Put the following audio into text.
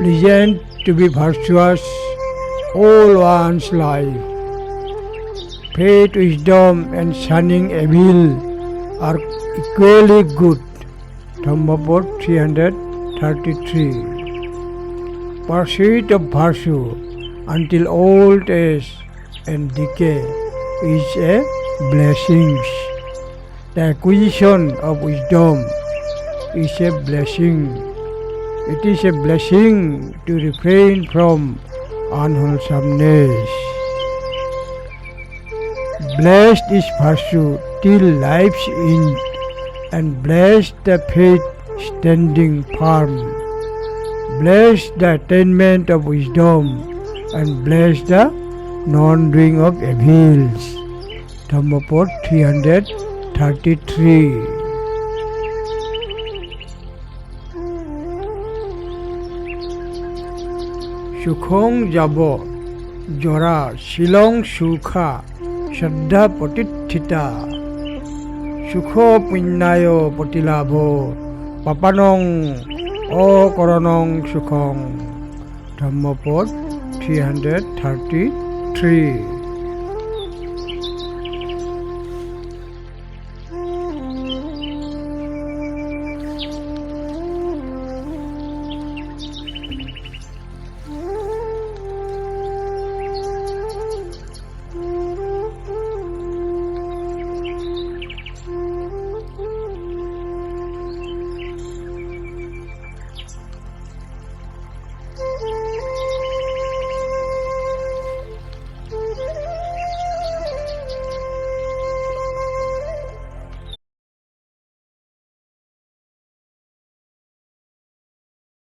pleasant to be virtuous all one's life. Faith, wisdom, and shunning evil are equally good. Dhammapad 333. Pursuit of virtue until old age and decay is a blessing. The acquisition of wisdom is a blessing. It is a blessing to refrain from unwholesomeness. Blessed is virtue till life's end, and blessed the faith standing firm. Blessed the attainment of wisdom, and blessed the non-doing of evils. Dhammapad 333. Sukhong jabo jora silong sukha Shraddha patithita Sukho punnayo patilabho Papanong Koronong Sukhong. Dhammapad 333.